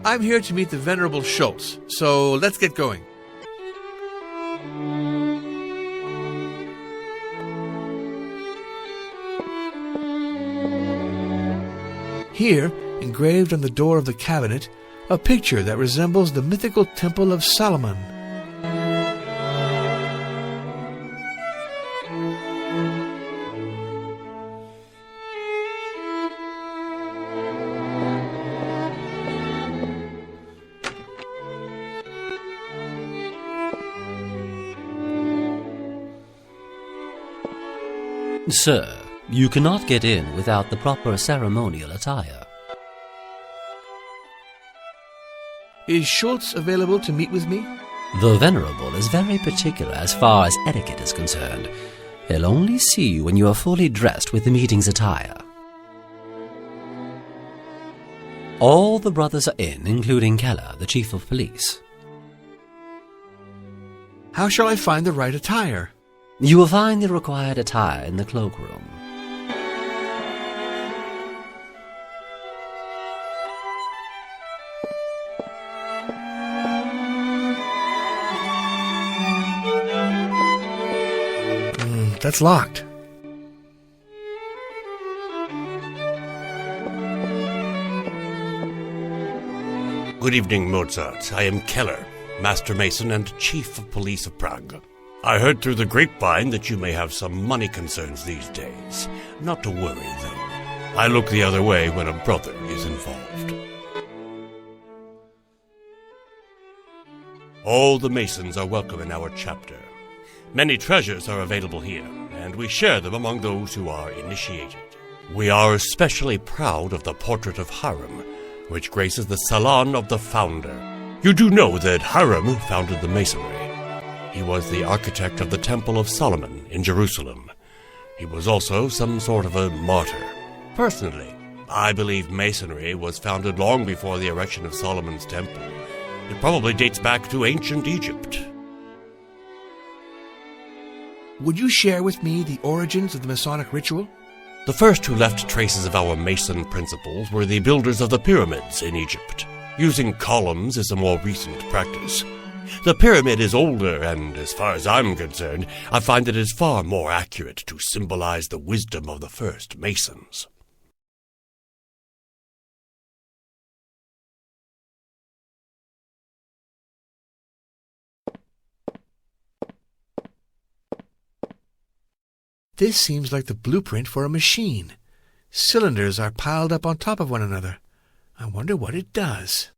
I'm here to meet the Venerable Schultz, so let's get going. Here, engraved on the door of the cabinet, a picture that resembles the mythical Temple of Solomon. Sir, you cannot get in without the proper ceremonial attire. Is Schultz available to meet with me? The Venerable is very particular as far as etiquette is concerned. He'll only see you when you are fully dressed with the meeting's attire. All the brothers are in, including Keller, the chief of police. How shall I find the right attire? You will find the required attire in the cloakroom. That's locked. Good evening, Mozart. I am Keller, Master Mason and Chief of Police of Prague. I heard through the grapevine that you may have some money concerns these days. Not to worry, though. I look the other way when a brother is involved. All the Masons are welcome in our chapter. Many treasures are available here, and we share them among those who are initiated. We are especially proud of the portrait of Hiram, which graces the salon of the founder. You do know that Hiram founded the Masonry. He was the architect of the Temple of Solomon in Jerusalem. He was also some sort of a martyr. Personally, I believe Masonry was founded long before the erection of Solomon's Temple. It probably dates back to ancient Egypt. Would you share with me the origins of the Masonic ritual? The first who left traces of our Mason principles were the builders of the pyramids in Egypt. Using columns is a more recent practice. The pyramid is older, and as far as I'm concerned, I find it is far more accurate to symbolize the wisdom of the first Masons. This seems like the blueprint for a machine. Cylinders are piled up on top of one another. I wonder what it does.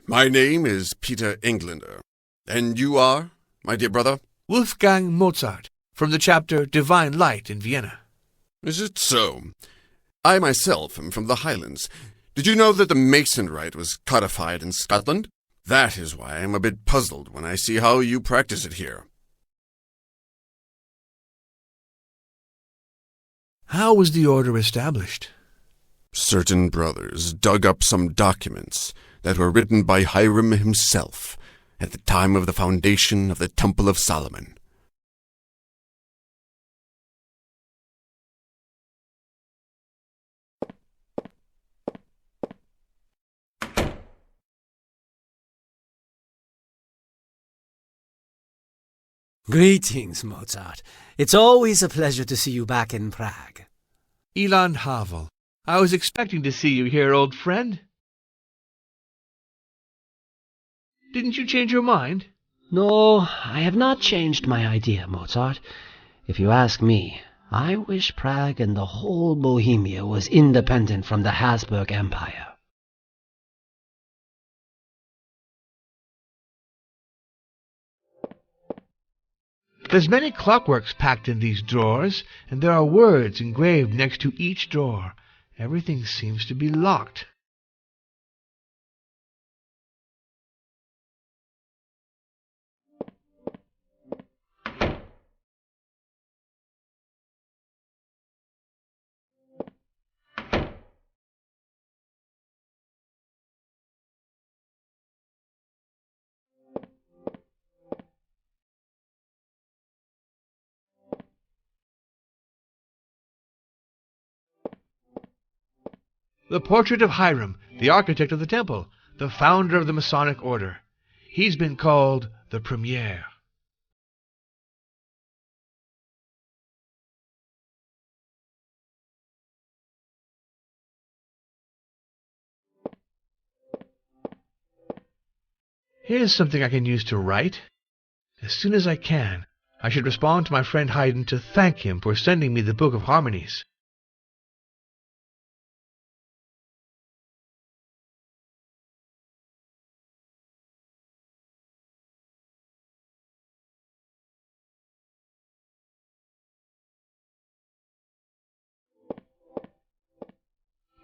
My name is Peter Englander. And you are, my dear brother? Wolfgang Mozart, from the chapter Divine Light in Vienna. Is it so? I myself am from the Highlands. Did you know that the Mason rite was codified in Scotland? That is why I am a bit puzzled when I see how you practice it here. How was the order established? Certain brothers dug up some documents that were written by Hiram himself at the time of the foundation of the Temple of Solomon. Greetings, Mozart. It's always a pleasure to see you back in Prague. Elon Havel, I was expecting to see you here, old friend. Didn't you change your mind? No, I have not changed my idea, Mozart. If you ask me, I wish Prague and the whole Bohemia was independent from the Habsburg Empire. There's many clockworks packed in these drawers, and there are words engraved next to each drawer. Everything seems to be locked. The portrait of Hiram, the architect of the temple, the founder of the Masonic order. He's been called the Premier. Here's something I can use to write. As soon as I can, I should respond to my friend Haydn to thank him for sending me the Book of Harmonies.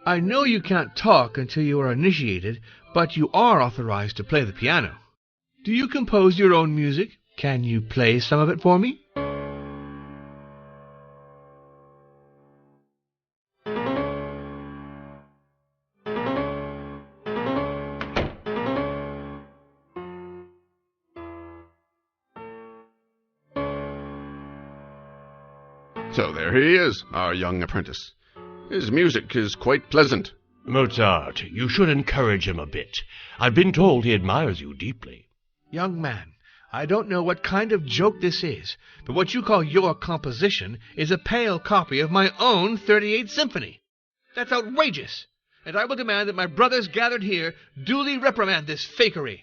I know you can't talk until you are initiated, but you are authorized to play the piano. Do you compose your own music? Can you play some of it for me? So there he is, our young apprentice. His music is quite pleasant. Mozart, you should encourage him a bit. I've been told he admires you deeply. Young man, I don't know what kind of joke this is, but what you call your composition is a pale copy of my own 38th Symphony. That's outrageous, and I will demand that my brothers gathered here duly reprimand this fakery.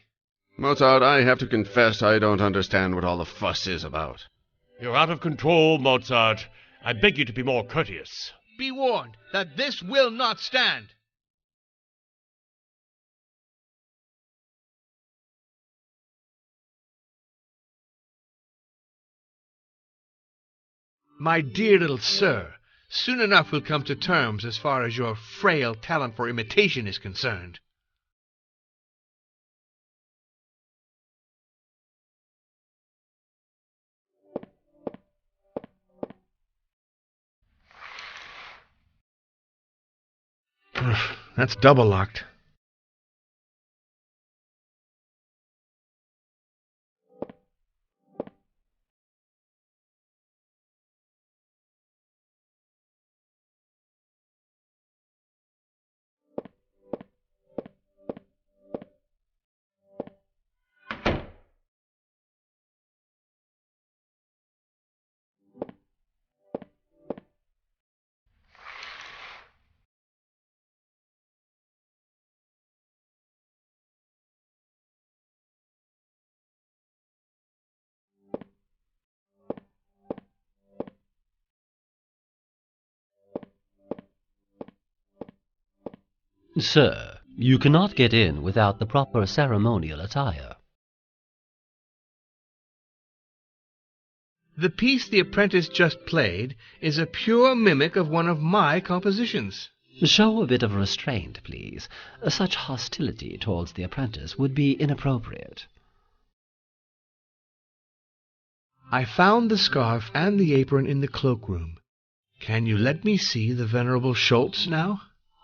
Mozart, I have to confess I don't understand what all the fuss is about. You're out of control, Mozart. I beg you to be more courteous. Be warned that this will not stand. My dear little sir, soon enough we'll come to terms as far as your frail talent for imitation is concerned. That's double locked. Sir, you cannot get in without the proper ceremonial attire. The piece the apprentice just played is a pure mimic of one of my compositions. Show a bit of restraint, please. Such hostility towards the apprentice would be inappropriate. I found the scarf and the apron in the cloakroom. Can you let me see the venerable Schultz now?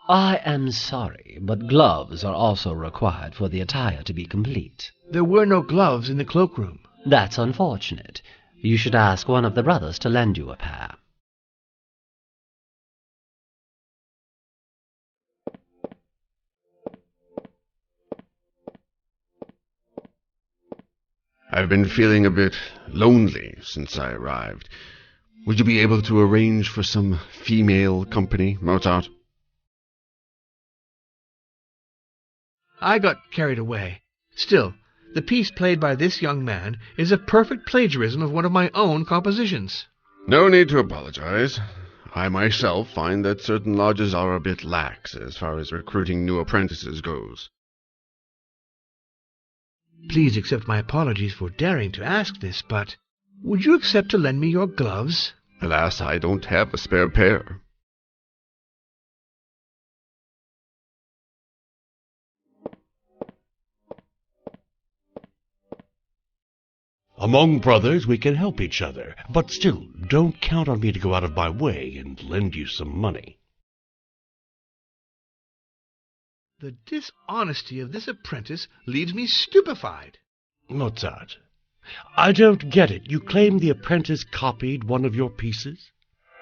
I am sorry, but gloves are also required for the attire to be complete. There were no gloves in the cloakroom. That's unfortunate. You should ask one of the brothers to lend you a pair. I've been feeling a bit lonely since I arrived. Would you be able to arrange for some female company, Mozart? I got carried away. Still, the piece played by this young man is a perfect plagiarism of one of my own compositions. No need to apologize. I myself find that certain lodges are a bit lax as far as recruiting new apprentices goes. Please accept my apologies for daring to ask this, but would you accept to lend me your gloves? Alas, I don't have a spare pair. Among brothers we can help each other, but still, don't count on me to go out of my way and lend you some money. The dishonesty of this apprentice leaves me stupefied. Mozart, I don't get it. You claim the apprentice copied one of your pieces?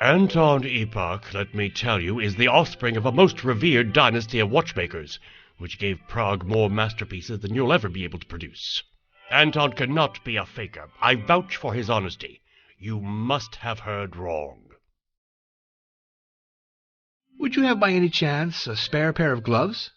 Anton Epoch, let me tell you, is the offspring of a most revered dynasty of watchmakers, which gave Prague more masterpieces than you'll ever be able to produce. Anton cannot be a faker. I vouch for his honesty. You must have heard wrong. Would you have by any chance a spare pair of gloves?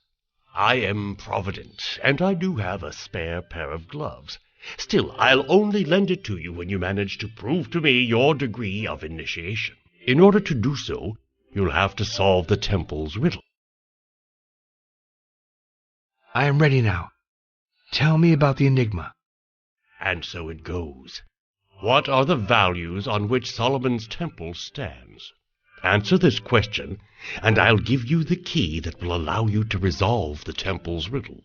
I am provident, and I do have a spare pair of gloves. Still, I'll only lend it to you when you manage to prove to me your degree of initiation. In order to do so, you'll have to solve the temple's riddle. I am ready now. Tell me about the enigma. And so it goes. What are the values on which Solomon's temple stands? Answer this question, and I'll give you the key that will allow you to resolve the temple's riddle.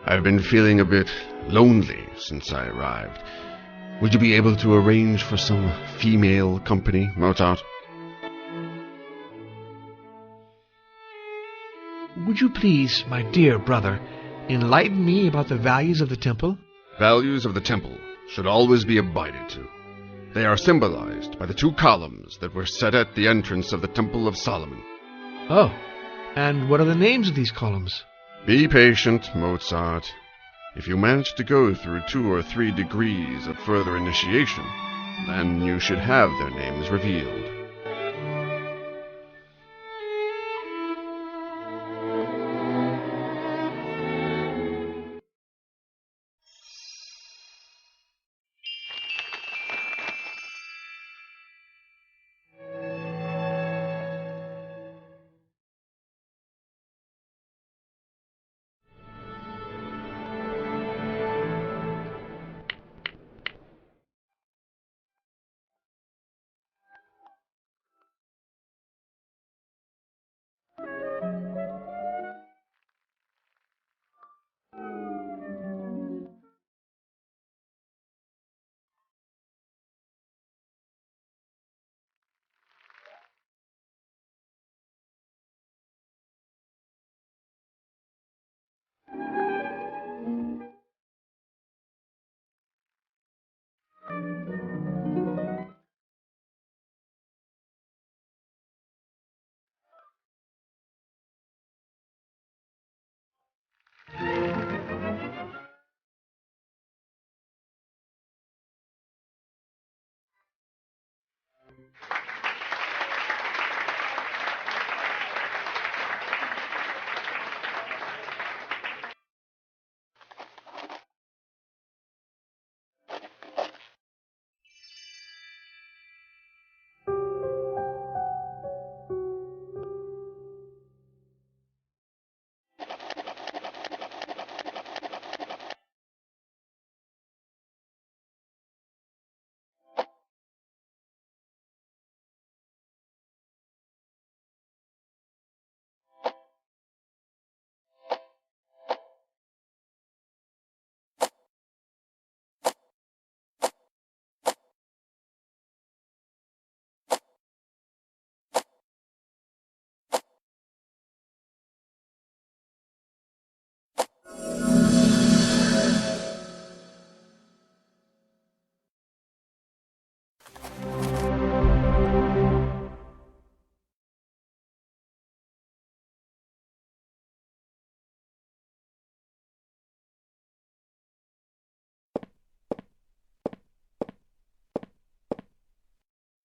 I've been feeling a bit lonely since I arrived. Would you be able to arrange for some female company, Mozart? Would you please, my dear brother, enlighten me about the values of the temple? Values of the temple should always be abided to. They are symbolized by the 2 columns that were set at the entrance of the Temple of Solomon. Oh, and what are the names of these columns? Be patient, Mozart. If you manage to go through 2 or 3 degrees of further initiation, then you should have their names revealed.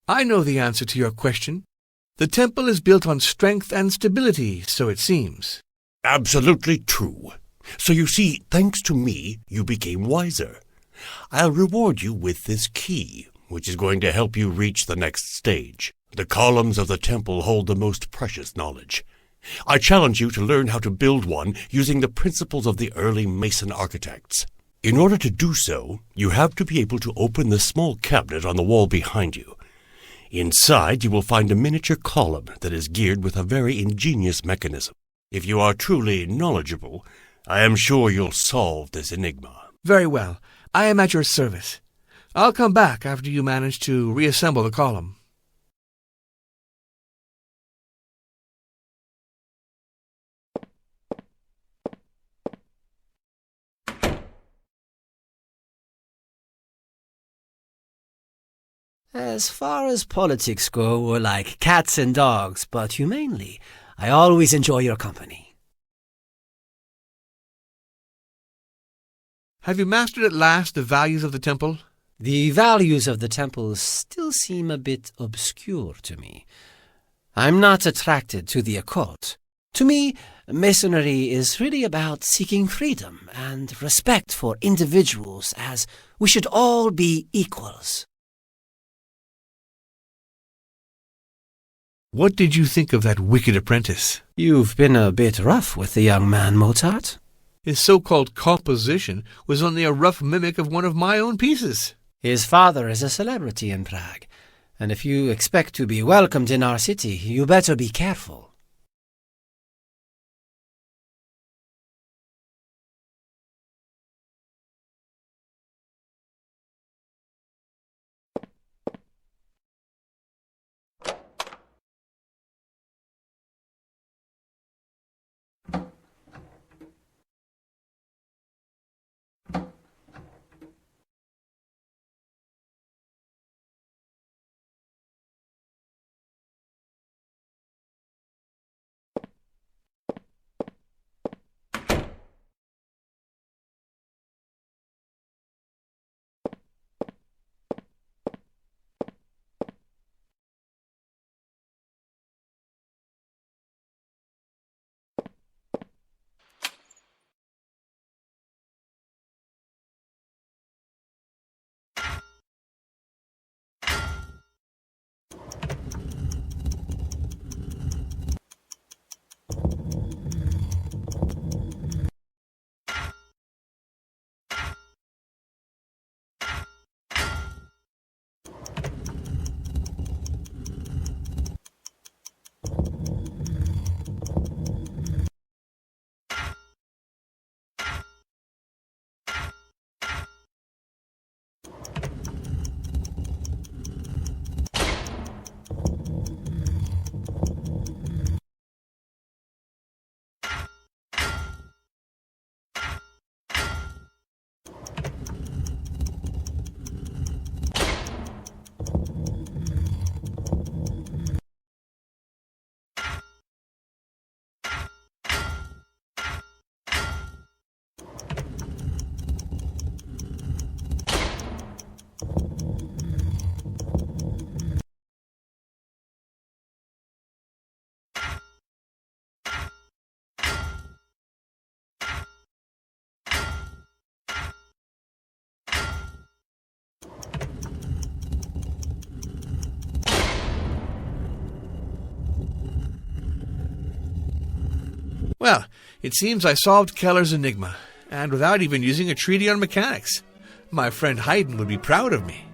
I know the answer to your question. The temple is built on strength and stability, so it seems. Absolutely true. So you see, thanks to me, you became wiser. I'll reward you with this key, which is going to help you reach the next stage. The columns of the temple hold the most precious knowledge. I challenge you to learn how to build one using the principles of the early Mason architects. In order to do so, you have to be able to open the small cabinet on the wall behind you. Inside, you will find a miniature column that is geared with a very ingenious mechanism. If you are truly knowledgeable, I am sure you'll solve this enigma. Very well. I am at your service. I'll come back after you manage to reassemble the column. As far as politics go, we're like cats and dogs, but humanely, I always enjoy your company. Have you mastered at last the values of the temple? The values of the temple still seem a bit obscure to me. I'm not attracted to the occult. To me, Masonry is really about seeking freedom and respect for individuals, as we should all be equals. What did you think of that wicked apprentice? You've been a bit rough with the young man, Mozart. His so-called composition was only a rough mimic of one of my own pieces. His father is a celebrity in Prague, and if you expect to be welcomed in our city, you better be careful. Well, it seems I solved Keller's enigma, and without even using a treaty on mechanics. My friend Haydn would be proud of me.